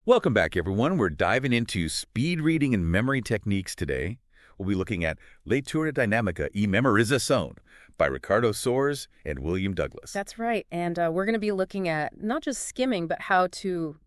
Welcome back, everyone. We're diving into speed reading and memory techniques today. We'll be looking at Leitura Dinâmica e Memorização by Ricardo Soares and William Douglas. That's right. And we're going to be looking at not just skimming, but how to,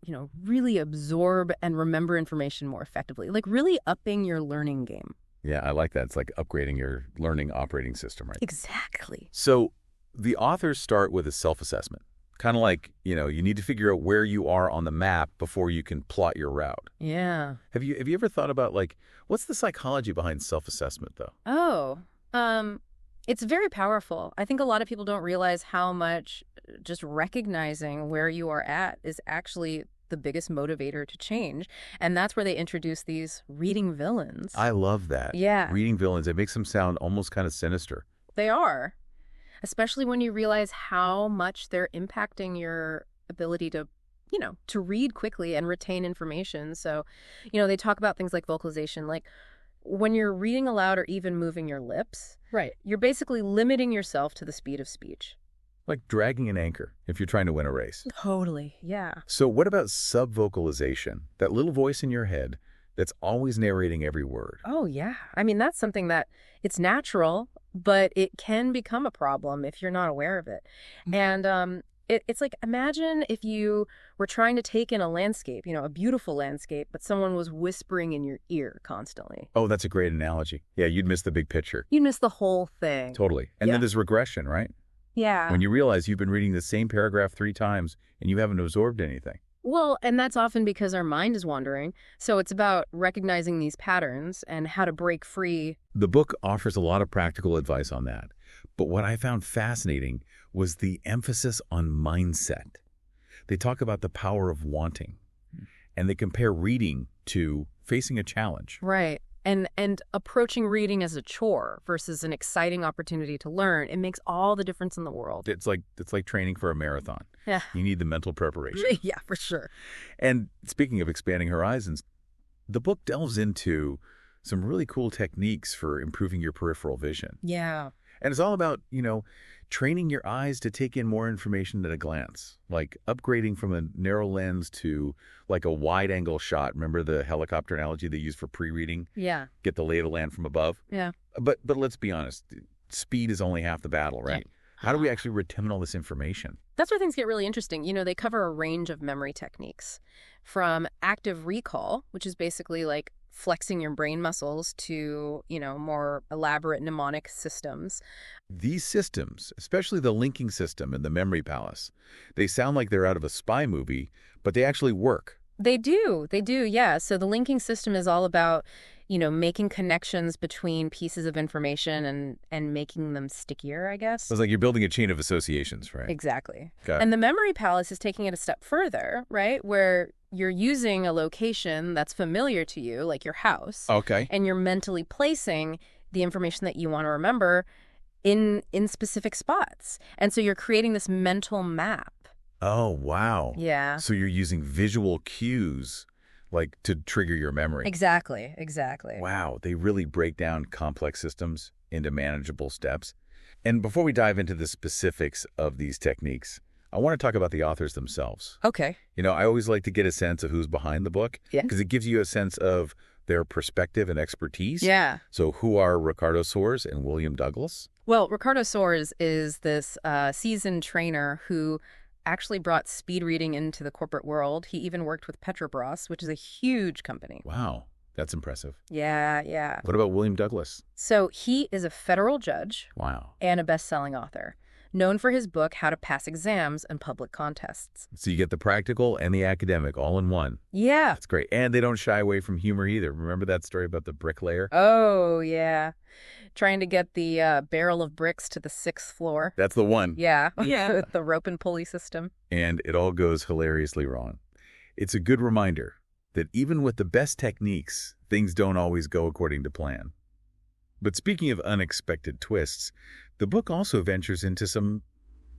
really absorb and remember information more effectively, like really upping your learning game. Yeah, I like that. It's like upgrading your learning operating system, right? Exactly. So the authors start with a self-assessment. Kind of like, you need to figure out where you are on the map before you can plot your route. Yeah. Have you ever thought about, what's the psychology behind self-assessment, though? It's very powerful. I think a lot of people don't realize how much just recognizing where you are at is actually the biggest motivator to change. And that's where they introduce these reading villains. I love that. Yeah. Reading villains. It makes them sound almost kind of sinister. They are. Especially when you realize how much they're impacting your ability to, to read quickly and retain information. So, they talk about things like vocalization, like when you're reading aloud or even moving your lips, right? You're basically limiting yourself to the speed of speech. Like dragging an anchor if you're trying to win a race. Totally, yeah. So what about subvocalization? That little voice in your head that's always narrating every word. Oh, yeah. I mean, that's something that it's natural, but it can become a problem if you're not aware of it. And it's like, imagine if you were trying to take in a landscape, a beautiful landscape, but someone was whispering in your ear constantly. Oh, that's a great analogy. Yeah, you'd miss the big picture. You'd miss the whole thing. Totally. And then there's regression, right? Yeah. When you realize you've been reading the same paragraph 3 times and you haven't absorbed anything. Well, and that's often because our mind is wandering. So it's about recognizing these patterns and how to break free. The book offers a lot of practical advice on that. But what I found fascinating was the emphasis on mindset. They talk about the power of wanting, and they compare reading to facing a challenge. Right. And approaching reading as a chore versus an exciting opportunity to learn, it makes all the difference in the world. It's like training for a marathon. Yeah. You need the mental preparation. Yeah, for sure. And speaking of expanding horizons, the book delves into some really cool techniques for improving your peripheral vision. Yeah. And it's all about, training your eyes to take in more information at a glance, like upgrading from a narrow lens to like a wide-angle shot. Remember the helicopter analogy they use for pre-reading? Yeah. Get the lay of the land from above? Yeah. But let's be honest, speed is only half the battle, right? How do we actually retain all this information? That's where things get really interesting. They cover a range of memory techniques, from active recall, which is basically like flexing your brain muscles, to, more elaborate mnemonic systems. These systems, especially the linking system and the memory palace, they sound like they're out of a spy movie, but they actually work. They do, yeah. So the linking system is all about, making connections between pieces of information and making them stickier, I guess. So it's like you're building a chain of associations, right? Exactly. Got it. And the memory palace is taking it a step further, right? Where you're using a location that's familiar to you, like your house. Okay. And you're mentally placing the information that you want to remember in specific spots. And so you're creating this mental map. Oh, wow. Yeah. So you're using visual cues to trigger your memory. Exactly. Wow. They really break down complex systems into manageable steps. And before we dive into the specifics of these techniques, I want to talk about the authors themselves. Okay. I always like to get a sense of who's behind the book. Yeah. Because it gives you a sense of their perspective and expertise. Yeah. So who are Ricardo Soares and William Douglas? Well, Ricardo Soares is this seasoned trainer who actually brought speed reading into the corporate world. He even worked with Petrobras, which is a huge company. Wow. That's impressive. Yeah. What about William Douglas? So he is a federal judge. Wow. And a best-selling author, known for his book, How to Pass Exams and Public Contests. So you get the practical and the academic all in one. Yeah. That's great. And they don't shy away from humor either. Remember that story about the bricklayer? Oh, yeah. Trying to get the barrel of bricks to the 6th floor. That's the one. Yeah. With the rope and pulley system. And it all goes hilariously wrong. It's a good reminder that even with the best techniques, things don't always go according to plan. But speaking of unexpected twists, the book also ventures into some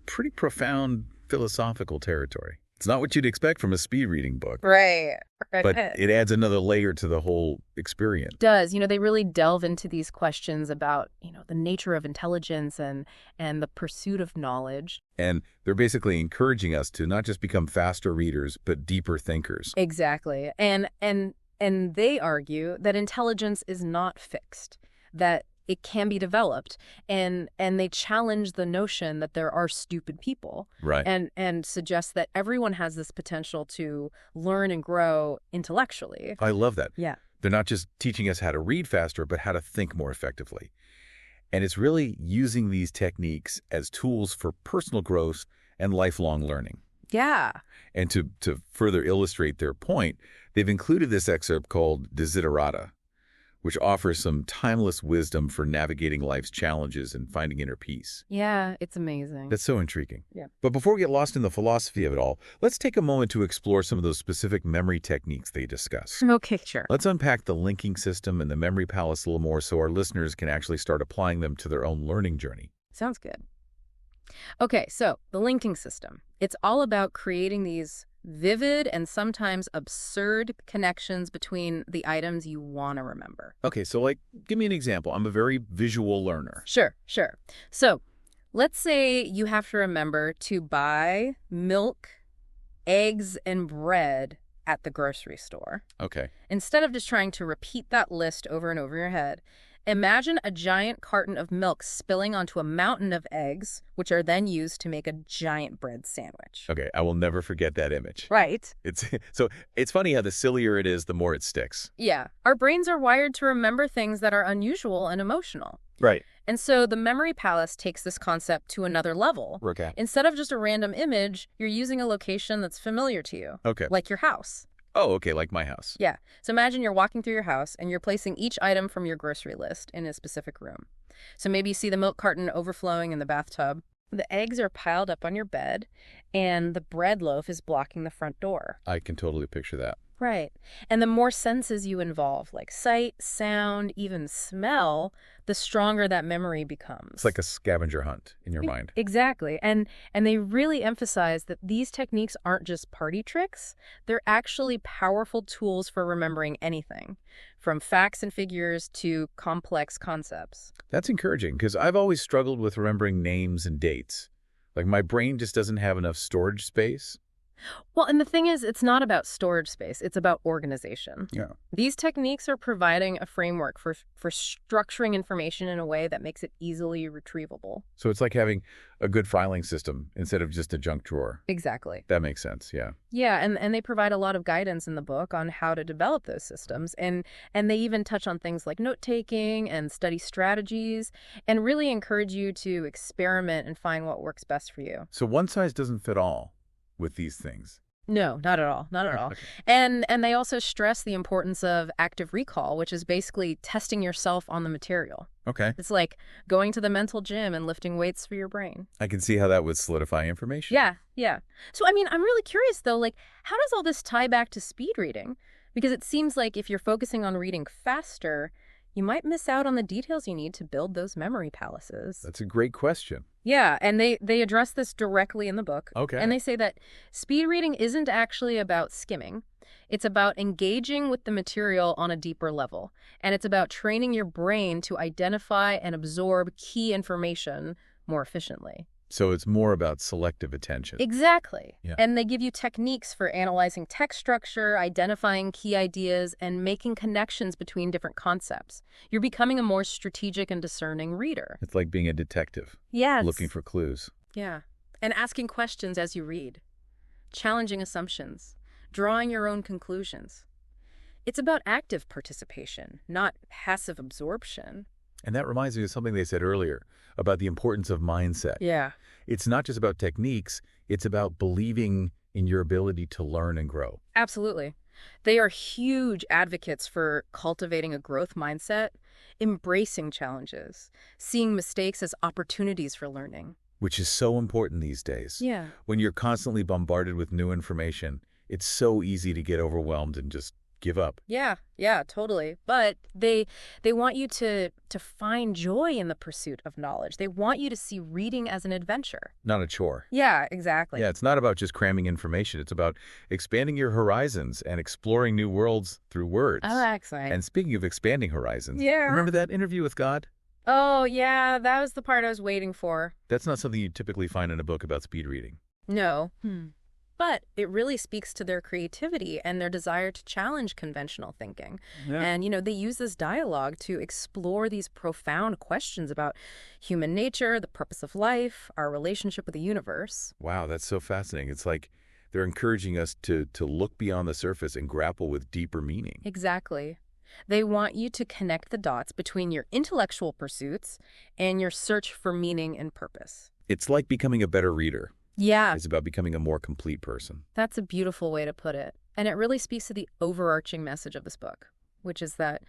pretty profound philosophical territory. It's not what you'd expect from a speed reading book. Right. But it adds another layer to the whole experience. It does. They really delve into these questions about, the nature of intelligence and the pursuit of knowledge. And they're basically encouraging us to not just become faster readers, but deeper thinkers. Exactly. And they argue that intelligence is not fixed, that it can be developed, and they challenge the notion that there are stupid people, right? And suggest that everyone has this potential to learn and grow intellectually. I love that. Yeah. They're not just teaching us how to read faster, but how to think more effectively. And it's really using these techniques as tools for personal growth and lifelong learning. Yeah. And to further illustrate their point, they've included this excerpt called Desiderata, which offers some timeless wisdom for navigating life's challenges and finding inner peace. Yeah, it's amazing. That's so intriguing. Yeah. But before we get lost in the philosophy of it all, let's take a moment to explore some of those specific memory techniques they discuss. Okay, sure. Let's unpack the linking system and the memory palace a little more so our listeners can actually start applying them to their own learning journey. Sounds good. Okay, so the linking system. It's all about creating these vivid and sometimes absurd connections between the items you want to remember. Okay, so give me an example. I'm a very visual learner. Sure. So let's say you have to remember to buy milk, eggs, and bread at the grocery store. Okay. Instead of just trying to repeat that list over and over in your head, imagine a giant carton of milk spilling onto a mountain of eggs, which are then used to make a giant bread sandwich. Okay, I will never forget that image. Right. It's funny how the sillier it is, the more it sticks. Yeah. Our brains are wired to remember things that are unusual and emotional. Right. And so the memory palace takes this concept to another level. Okay. Instead of just a random image, you're using a location that's familiar to you. Okay. Like your house. Oh, okay, like my house. Yeah. So imagine you're walking through your house and you're placing each item from your grocery list in a specific room. So maybe you see the milk carton overflowing in the bathtub. The eggs are piled up on your bed and the bread loaf is blocking the front door. I can totally picture that. Right. And the more senses you involve, like sight, sound, even smell, the stronger that memory becomes. It's like a scavenger hunt in your mind. Exactly. And they really emphasize that these techniques aren't just party tricks. They're actually powerful tools for remembering anything, from facts and figures to complex concepts. That's encouraging because I've always struggled with remembering names and dates. Like my brain just doesn't have enough storage space. Well, and the thing is, it's not about storage space. It's about organization. Yeah. These techniques are providing a framework for structuring information in a way that makes it easily retrievable. So it's like having a good filing system instead of just a junk drawer. Exactly. That makes sense, yeah. Yeah, and they provide a lot of guidance in the book on how to develop those systems. And they even touch on things like note-taking and study strategies and really encourage you to experiment and find what works best for you. So one size doesn't fit all with these things. No, not at all. Not at all. Okay. And they also stress the importance of active recall, which is basically testing yourself on the material. Okay. It's like going to the mental gym and lifting weights for your brain. I can see how that would solidify information. Yeah. So, I'm really curious, though, how does all this tie back to speed reading? Because it seems like if you're focusing on reading faster, you might miss out on the details you need to build those memory palaces. That's a great question. Yeah, and they address this directly in the book. Okay. And they say that speed reading isn't actually about skimming. It's about engaging with the material on a deeper level. And it's about training your brain to identify and absorb key information more efficiently. So it's more about selective attention. Exactly. Yeah. And they give you techniques for analyzing text structure, identifying key ideas, and making connections between different concepts. You're becoming a more strategic and discerning reader. It's like being a detective. Yes. Looking for clues. Yeah. And asking questions as you read. Challenging assumptions. Drawing your own conclusions. It's about active participation, not passive absorption. And that reminds me of something they said earlier about the importance of mindset. Yeah. It's not just about techniques, it's about believing in your ability to learn and grow. Absolutely. They are huge advocates for cultivating a growth mindset, embracing challenges, seeing mistakes as opportunities for learning. Which is so important these days. Yeah. When you're constantly bombarded with new information, it's so easy to get overwhelmed and just give up. Yeah, totally. But they want you to find joy in the pursuit of knowledge. They want you to see reading as an adventure. Not a chore. Yeah, exactly. Yeah, it's not about just cramming information. It's about expanding your horizons and exploring new worlds through words. Oh, that's right. And speaking of expanding horizons, Yeah. remember that interview with God? Oh, yeah, that was the part I was waiting for. That's not something you typically find in a book about speed reading. No. But it really speaks to their creativity and their desire to challenge conventional thinking. Yeah. And, they use this dialogue to explore these profound questions about human nature, the purpose of life, our relationship with the universe. Wow, that's so fascinating. It's like they're encouraging us to look beyond the surface and grapple with deeper meaning. Exactly. They want you to connect the dots between your intellectual pursuits and your search for meaning and purpose. It's like becoming a better reader. Yeah. It's about becoming a more complete person. That's a beautiful way to put it. And it really speaks to the overarching message of this book, which is that,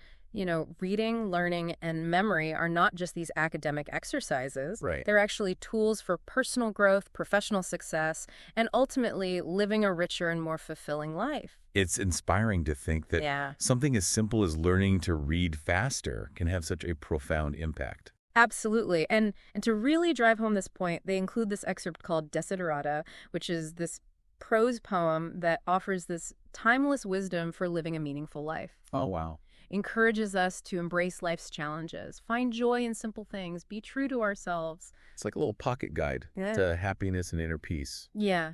reading, learning, and memory are not just these academic exercises. Right. They're actually tools for personal growth, professional success, and ultimately living a richer and more fulfilling life. It's inspiring to think that something as simple as learning to read faster can have such a profound impact. Absolutely. And to really drive home this point, they include this excerpt called Desiderata, which is this prose poem that offers this timeless wisdom for living a meaningful life. Oh, wow. Encourages us to embrace life's challenges, find joy in simple things, be true to ourselves. It's like a little pocket guide to happiness and inner peace. Yeah.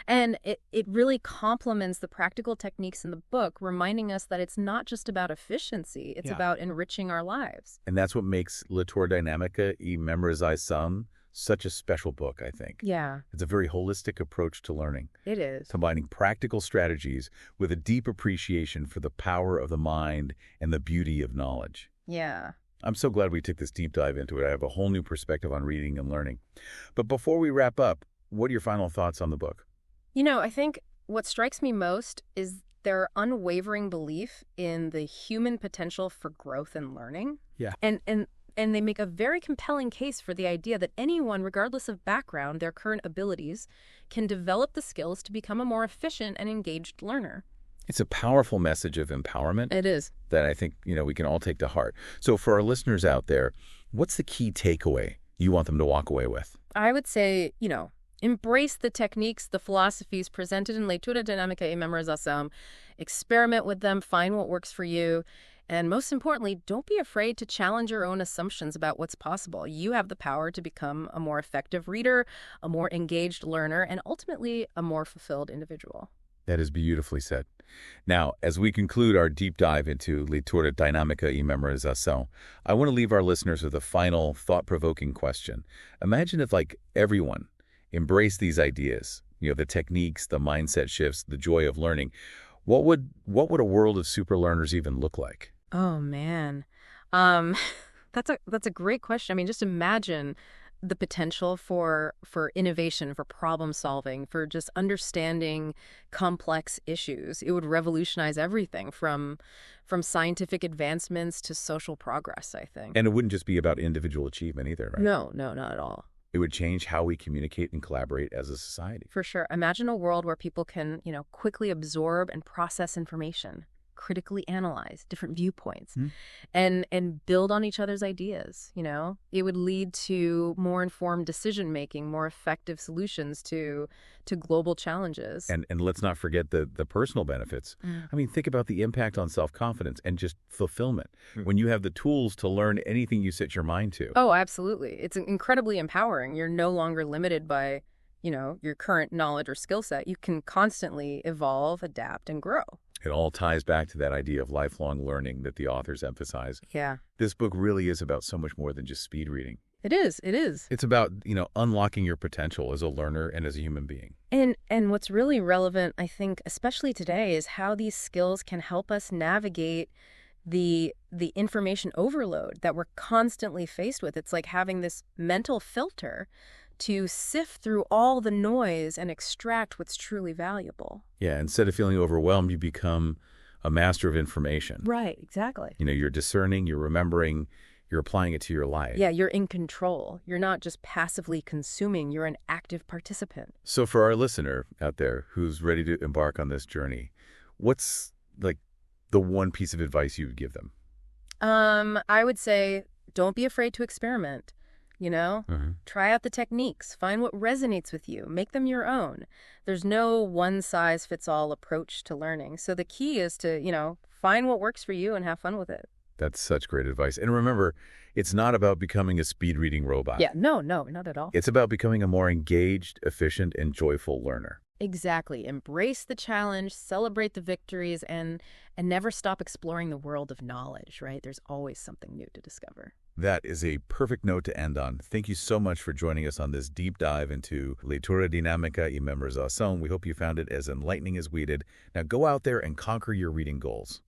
And it really complements the practical techniques in the book, reminding us that it's not just about efficiency, it's about enriching our lives. And that's what makes Leitura Dinâmica e Memorização such a special book, I think. Yeah. It's a very holistic approach to learning. It is. Combining practical strategies with a deep appreciation for the power of the mind and the beauty of knowledge. Yeah. I'm so glad we took this deep dive into it. I have a whole new perspective on reading and learning. But before we wrap up, what are your final thoughts on the book? I think what strikes me most is their unwavering belief in the human potential for growth and learning. Yeah. And they make a very compelling case for the idea that anyone, regardless of background, their current abilities, can develop the skills to become a more efficient and engaged learner. It's a powerful message of empowerment. It is. That I think, we can all take to heart. So for our listeners out there, what's the key takeaway you want them to walk away with? I would say, embrace the techniques, the philosophies presented in Leitura Dinâmica e Memorização. Experiment with them, find what works for you. And most importantly, don't be afraid to challenge your own assumptions about what's possible. You have the power to become a more effective reader, a more engaged learner, and ultimately a more fulfilled individual. That is beautifully said. Now, as we conclude our deep dive into Leitura Dinâmica e Memorização, I want to leave our listeners with a final thought-provoking question. Imagine if, everyone embraced these ideas, the techniques, the mindset shifts, the joy of learning. What would a world of super learners even look like? Oh, man. That's a great question. I mean, just imagine the potential for innovation, for problem solving, for just understanding complex issues. It would revolutionize everything from scientific advancements to social progress, I think. And it wouldn't just be about individual achievement either, right? No, not at all. It would change how we communicate and collaborate as a society. For sure. Imagine a world where people can, quickly absorb and process information, critically analyze different viewpoints, and build on each other's ideas. It would lead to more informed decision making, more effective solutions to global challenges. And let's not forget the personal benefits. I mean, think about the impact on self-confidence and just fulfillment when you have the tools to learn anything you set your mind to. Oh, absolutely. It's incredibly empowering. You're no longer limited by, your current knowledge or skill set. You can constantly evolve, adapt, and grow. It all ties back to that idea of lifelong learning that the authors emphasize. Yeah. This book really is about so much more than just speed reading. It is. It's about, unlocking your potential as a learner and as a human being. And what's really relevant, I think, especially today, is how these skills can help us navigate the information overload that we're constantly faced with. It's like having this mental filter to sift through all the noise and extract what's truly valuable. Yeah, instead of feeling overwhelmed, you become a master of information. Right, exactly. You're discerning, you're remembering, you're applying it to your life. Yeah, you're in control. You're not just passively consuming, you're an active participant. So for our listener out there who's ready to embark on this journey, what's like the one piece of advice you would give them? I would say don't be afraid to experiment. Try out the techniques, find what resonates with you, make them your own. There's no one-size-fits-all approach to learning. So the key is to, find what works for you and have fun with it. That's such great advice. And remember, it's not about becoming a speed reading robot. Yeah, no, not at all. It's about becoming a more engaged, efficient, and joyful learner. Exactly. Embrace the challenge, celebrate the victories, and never stop exploring the world of knowledge, right? There's always something new to discover. That is a perfect note to end on. Thank you so much for joining us on this deep dive into Leitura Dinâmica y Memorização. We hope you found it as enlightening as we did. Now go out there and conquer your reading goals.